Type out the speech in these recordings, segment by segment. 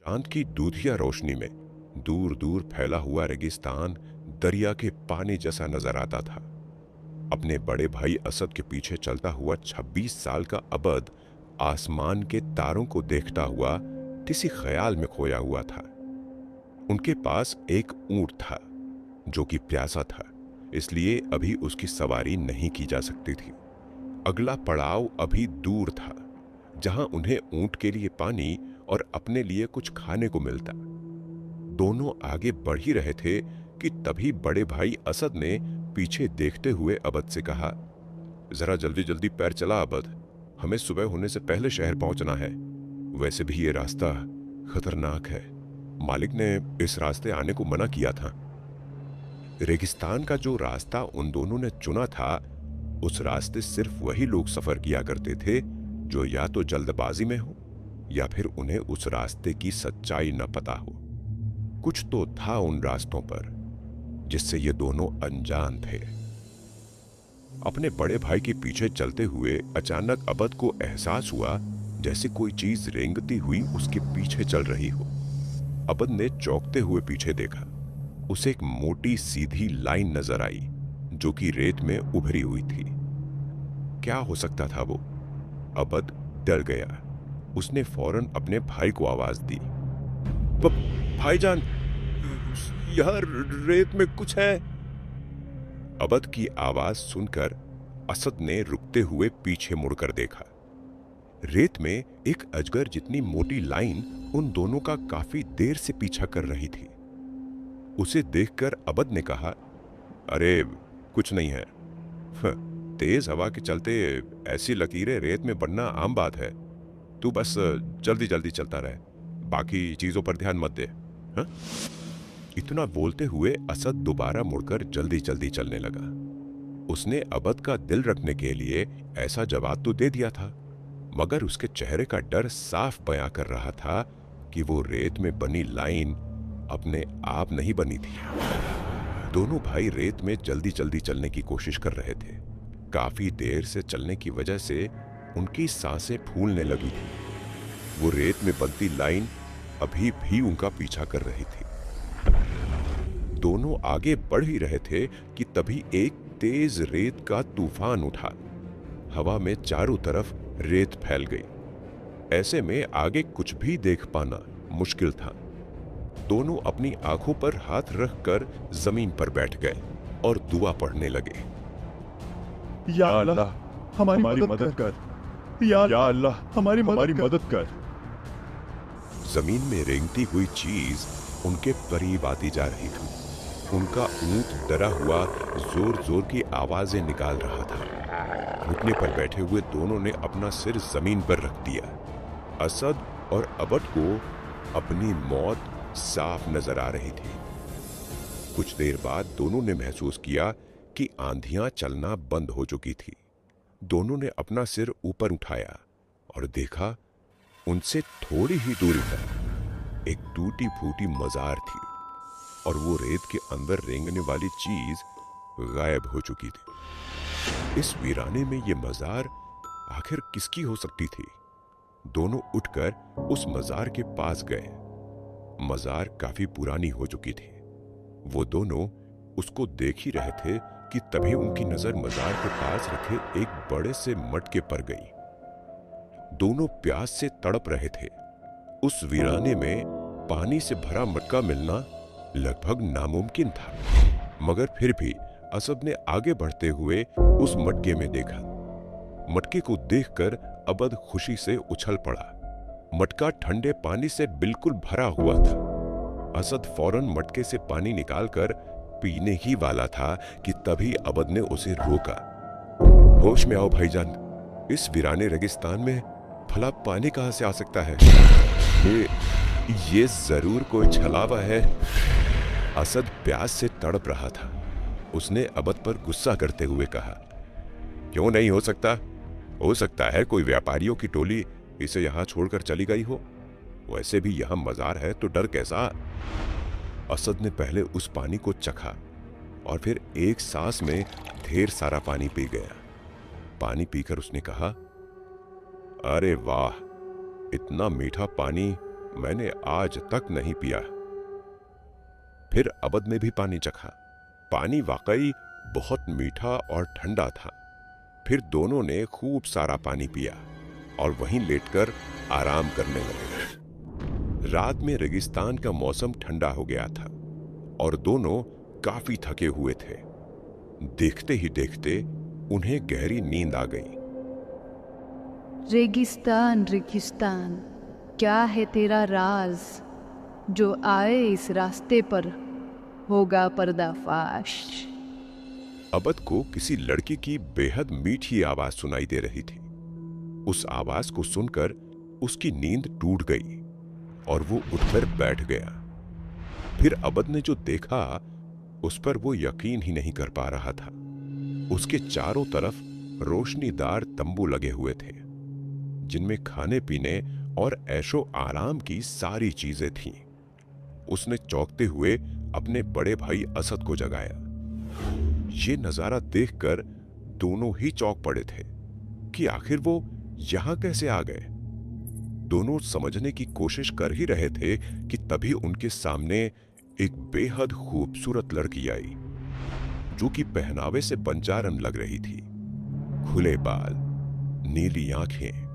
चांद की दूधिया रोशनी में दूर दूर फैला हुआ रेगिस्तान दरिया के पानी जैसा नजर आता था। अपने बड़े भाई असद के पीछे चलता हुआ 26 साल का अबद आसमान के तारों को देखता हुआ किसी ख्याल में खोया हुआ था। उनके पास एक ऊंट था जो कि प्यासा था, इसलिए अभी उसकी सवारी नहीं की जा सकती थी। अगला पड़ाव अभी दूर था, जहां उन्हें ऊंट के लिए पानी और अपने लिए कुछ खाने को मिलता। दोनों आगे बढ़ ही रहे थे कि तभी बड़े भाई असद ने पीछे देखते हुए अबद से कहा, जरा जल्दी जल्दी पैर चला अबद, हमें सुबह होने से पहले शहर पहुंचना है। वैसे भी ये रास्ता खतरनाक है, मालिक ने इस रास्ते आने को मना किया था। रेगिस्तान का जो रास्ता उन दोनों ने चुना था, उस रास्ते सिर्फ वही लोग सफर किया करते थे जो या तो जल्दबाजी में हो या फिर उन्हें उस रास्ते की सच्चाई न पता हो। कुछ तो था उन रास्तों पर जिससे ये दोनों अनजान थे। अपने बड़े भाई के पीछे चलते हुए अचानक अबद को एहसास हुआ जैसे कोई चीज रेंगती हुई उसके पीछे चल रही हो। अबद ने चौंकते हुए पीछे देखा। उसे एक मोटी सीधी लाइन नजर आई जो कि रेत में उभरी हुई थी। क्या हो सकता था वो? अबद डर गया। उसने फौरन अपने भाई को आवाज दी, भाईजान, यहाँ रेत में कुछ है। अबद की आवाज सुनकर असद ने रुकते हुए पीछे मुड़कर देखा। रेत में एक अजगर जितनी मोटी लाइन उन दोनों का काफी देर से पीछा कर रही थी। उसे देखकर अबद ने कहा, अरे कुछ नहीं है। तेज हवा के चलते ऐसी लकीरें रेत में बनना आम बात है। तू बस जल्दी जल्दी चलता रहे, बाकी चीजों पर ध्यान मत दे। हा? इतना बोलते हुए असद दोबारा मुड़कर जल्दी जल्दी चलने लगा। उसने अबद का दिल रखने के लिए ऐसा जवाब तो दे दिया था, मगर उसके चेहरे का डर साफ बयां कर रहा था कि वो रेत में बनी लाइन अपने आप नहीं बनी थी। दोनों भाई रेत में जल्दी जल्दी चलने की कोशिश कर रहे थे। काफी देर से चलने की वजह से उनकी सांसें फूलने लगी थी। वो रेत में बनती लाइन अभी भी उनका पीछा कर रही थी। दोनों आगे बढ़ ही रहे थे कि तभी एक तेज रेत का तूफान उठा। हवा में चारों तरफ रेत फैल गई। ऐसे में आगे कुछ भी देख पाना मुश्किल था। दोनों अपनी आंखों पर हाथ रखकर जमीन पर बैठ गए और दुआ पढ़ने लगे। या अल्लाह हमारी मदद कर, या अल्लाह हमारी मदद कर। जमीन में रेंगती हुई चीज उनके करीब आती जा रही थी। उनका ऊंट डरा हुआ जोर जोर की आवाजें निकाल रहा था। घुटने पर बैठे हुए दोनों ने अपना सिर जमीन पर रख दिया। असद और अबद को अपनी मौत साफ नजर आ रही थी। कुछ देर बाद दोनों ने महसूस किया कि आंधियां चलना बंद हो चुकी थी। दोनों ने अपना सिर ऊपर उठाया और देखा, उनसे थोड़ी ही दूरी पर एक टूटी फूटी मजार थी और वो रेत के अंदर रेंगने वाली चीज गायब हो चुकी थी। इस वीराने में ये मजार आखिर किसकी हो सकती थी? दोनों उठकर उस मजार के पास गए। मजार काफी पुरानी हो चुकी थी। वो दोनों उसको देख ही रहे थे कि तभी उनकी नजर मजार के पास रखे एक बड़े से मटके पर गई। दोनों प्यास से तड़प रहे थे। उस वीराने में पानी से भरा मटका मिलना लगभग नामुमकिन था, मगर फिर भी असद ने आगे बढ़ते हुए उस मटके में देखा। मटके को देखकर अबद खुशी से उछल पड़ा। मटका ठंडे पानी से बिल्कुल भरा हुआ था। असद फौरन मटके से पानी निकालकर पीने ही वाला था कि तभी अबद ने उसे रोका। होश में आओ भाईजान, इस वीराने रेगिस्तान में भला पानी कहां से आ सकता है? ये जरूर कोई छलावा है। असद प्यास से तड़प रहा था। उसने अबद पर गुस्सा करते हुए कहा, क्यों नहीं हो सकता? हो सकता है कोई व्यापारियों की टोली इसे यहां छोड़कर चली गई हो। वैसे भी यहां मजार है तो डर कैसा? असद ने पहले उस पानी को चखा और फिर एक सांस में ढेर सारा पानी पी गया। पानी पीकर उसने कहा, अरे वाह, इतना मीठा पानी मैंने आज तक नहीं पिया। फिर अबद ने भी पानी चखा। पानी वाकई बहुत मीठा और ठंडा था। फिर दोनों ने खूब सारा पानी पिया और वहीं लेटकर आराम करने लगे। रात में रेगिस्तान का मौसम ठंडा हो गया था और दोनों काफी थके हुए थे। देखते ही देखते उन्हें गहरी नींद आ गई। रेगिस्तान रेगिस्तान, क्या है तेरा राज, जो आए इस रास्ते पर होगा पर्दाफाश। अबद को किसी लड़की की बेहद मीठी आवाज सुनाई दे रही थी। उस आवाज को सुनकर उसकी नींद टूट गई और वो उठकर बैठ गया। फिर अबद ने जो देखा उस पर वो यकीन ही नहीं कर पा रहा था। उसके चारों तरफ रोशनीदार तंबू लगे हुए थे, जिनमें खाने पीने और ऐशो आराम की सारी चीजें थीं। उसने चौंकते हुए अपने बड़े भाई असद को जगाया। ये नजारा देखकर दोनों ही चौंक पड़े थे कि आखिर वो यहां कैसे आ गए। दोनों समझने की कोशिश कर ही रहे थे कि तभी उनके सामने एक बेहद खूबसूरत लड़की आई, जो कि पहनावे से पंचारन लग रही थी। खुले बाल, नीली आंखें,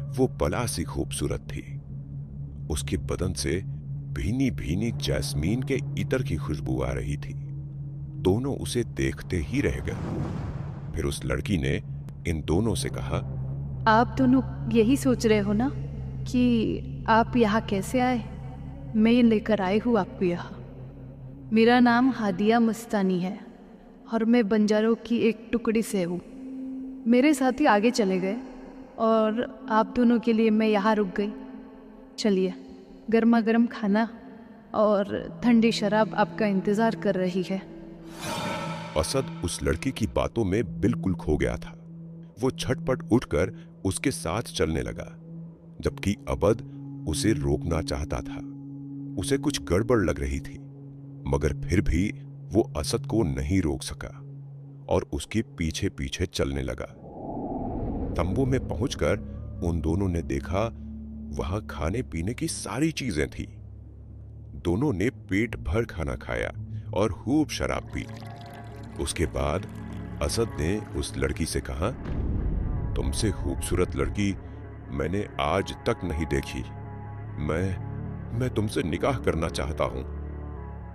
वो बला सी खूबसूरत थी। उसके बदन से भीनी भीनी जैस्मीन के इत्र की खुशबू आ रही थी। दोनों उसे देखते ही रह गए। फिर उस लड़की ने इन दोनों से कहा, आप दोनों यही सोच रहे हो ना कि आप यहाँ कैसे आए? मैं लेकर आई हूँ आपको यहाँ। मेरा नाम हादिया मस्तानी है और मैं बंजारों की एक टुकड़ी से हूँ। मेरे साथी आगे चले गए और आप दोनों के लिए मैं यहाँ रुक गई। चलिए, गर्मा गर्म खाना और ठंडी शराब आपका इंतज़ार कर रही है। असद उस लड़की की बातों में बिल्कुल खो गया था। वो झटपट उठकर उसके साथ चलने लगा, जबकि अबद उसे रोकना चाहता था। उसे कुछ गड़बड़ लग रही थी, मगर फिर भी वो असद को नहीं रोक सका और उसके पीछे पीछे चलने लगा। तंबू में पहुंचकर उन दोनों ने देखा वहां खाने पीने की सारी चीजें थी। दोनों ने पेट भर खाना खाया और खूब शराब पी। उसके बाद असद ने उस लड़की से कहा, तुमसे खूबसूरत लड़की मैंने आज तक नहीं देखी। मैं तुमसे निकाह करना चाहता हूं।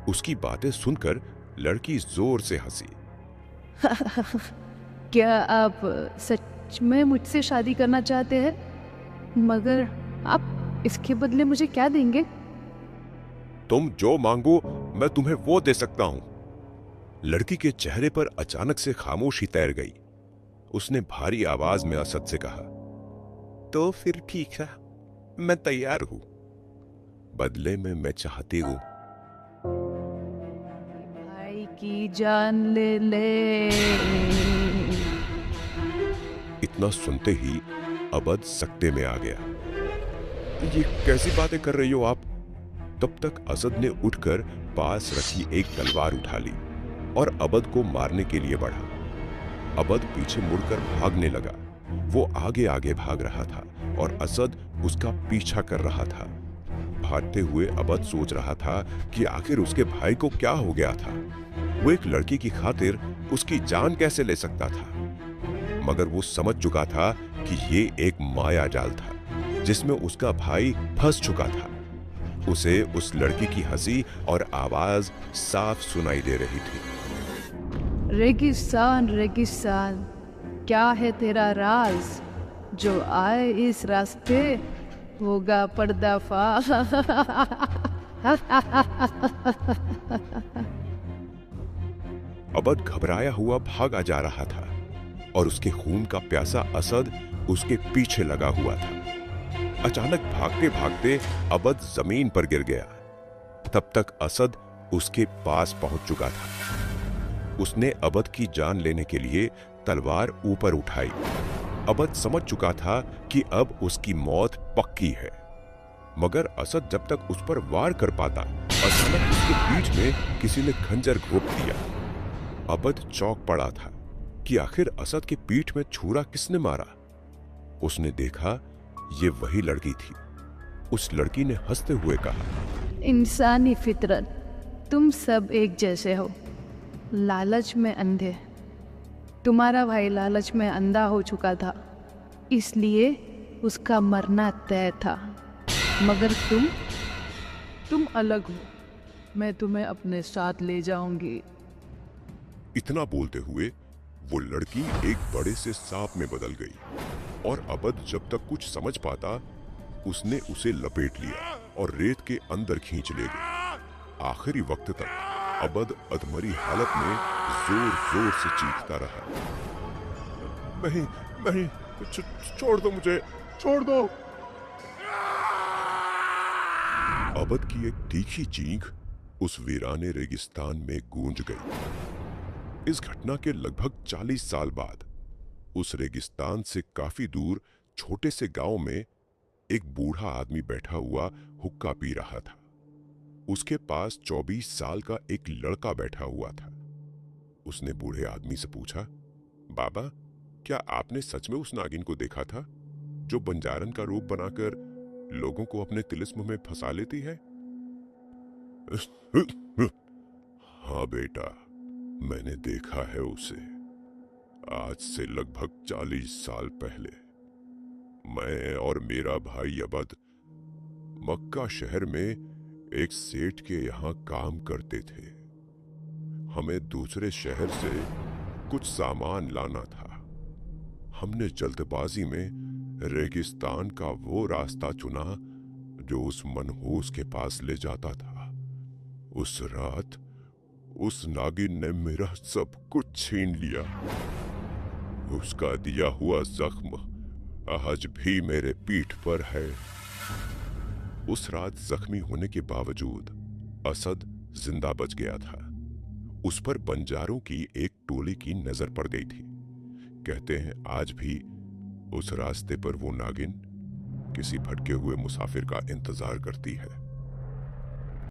उसकी बातें सुनकर लड़की जोर से हंसी। क्या आप सच में मुझसे शादी करना चाहते हैं? मगर आप इसके बदले मुझे क्या देंगे? तुम जो मांगो मैं तुम्हें वो दे सकता हूं। लड़की के चेहरे पर अचानक से खामोशी तैर गई। उसने भारी आवाज में असद से कहा, तो फिर ठीक है, मैं तैयार हूं। बदले में मैं चाहती हूं भाई की जान ले ले। इतना सुनते ही अबद सकते में आ गया। ये कैसी बातें कर रही हो आप? तब तक असद ने उठकर पास रखी एक तलवार उठा ली और अबद को मारने के लिए बढ़ा। अबद पीछे मुड़कर भागने लगा। वो आगे आगे भाग रहा था और असद उसका पीछा कर रहा था। भागते हुए अबद सोच रहा था कि आखिर उसके भाई को क्या हो गया था। वो एक लड़की की खातिर उसकी जान कैसे ले सकता था? मगर वो समझ चुका था कि ये एक माया जाल था जिसमें उसका भाई फंस चुका था। उसे उस लड़की की हंसी और आवाज साफ सुनाई दे रही थी। रेगिस्तान रेगिस्तान, क्या है तेरा राज, जो आए इस रास्ते होगा पर्दाफाश। अबद घबराया हुआ भागा जा रहा था और उसके खून का प्यासा असद उसके पीछे लगा हुआ था। अचानक भागते भागते अबद जमीन पर गिर गया। तब तक असद उसके पास पहुंच चुका था। उसने अबद की जान लेने के लिए तलवार ऊपर उठाई। अबद समझ चुका था कि अब उसकी मौत पक्की है, मगर असद जब तक उस पर वार कर पाता, अचानक उसके पीठ में किसी ने खंजर घोंप दिया। अबद चौंक पड़ा था कि आखिर असद के पीठ में छुरा किसने मारा। उसने देखा ये वही लड़की थी उस लड़की ने हंसते हुए कहा। इंसानी फितरत, तुम सब एक जैसे हो, लालच में अंधे। तुम्हारा भाई लालच में अंधा हो चुका था, इसलिए उसका मरना तय था। मगर तुम अलग हो। मैं तुम्हें अपने साथ ले जाऊंगी। इतना बोलते हुए वो लड़की एक बड़े से सांप में बदल गई और अबद जब तक कुछ समझ पाता उसने उसे लपेट लिया और रेत के अंदर खींच ले गया। आखिरी वक्त तक अबद अधमरी हालत में जोर जोर से चीखता रहा। नहीं नहीं, छोड़ दो मुझे, छोड़ दो। अबद की एक तीखी चीख उस वीराने रेगिस्तान में गूंज गई। इस घटना के लगभग 40 साल बाद उस रेगिस्तान से काफी दूर छोटे से गांव में एक बूढ़ा आदमी बैठा हुआ हुक्का पी रहा था। उसके पास 24 साल का एक लड़का बैठा हुआ था। उसने बूढ़े आदमी से पूछा, बाबा, क्या आपने सच में उस नागिन को देखा था जो बंजारन का रूप बनाकर लोगों को अपने तिलिस्म में फंसा लेती है? हाँ बेटा, मैंने देखा है उसे। आज से लगभग 40 साल पहले मैं और मेरा भाई अबद मक्का शहर में एक सेठ के यहाँ काम करते थे। हमें दूसरे शहर से कुछ सामान लाना था। हमने जल्दबाजी में रेगिस्तान का वो रास्ता चुना जो उस मनहूस के पास ले जाता था। उस रात उस नागिन ने मेरा सब कुछ छीन लिया। उसका दिया हुआ जख्म आज भी मेरे पीठ पर है। उस रात जख्मी होने के बावजूद असद जिंदा बच गया था। उस पर बंजारों की एक टोली की नजर पड़ गई थी। कहते हैं आज भी उस रास्ते पर वो नागिन किसी भटके हुए मुसाफिर का इंतजार करती है।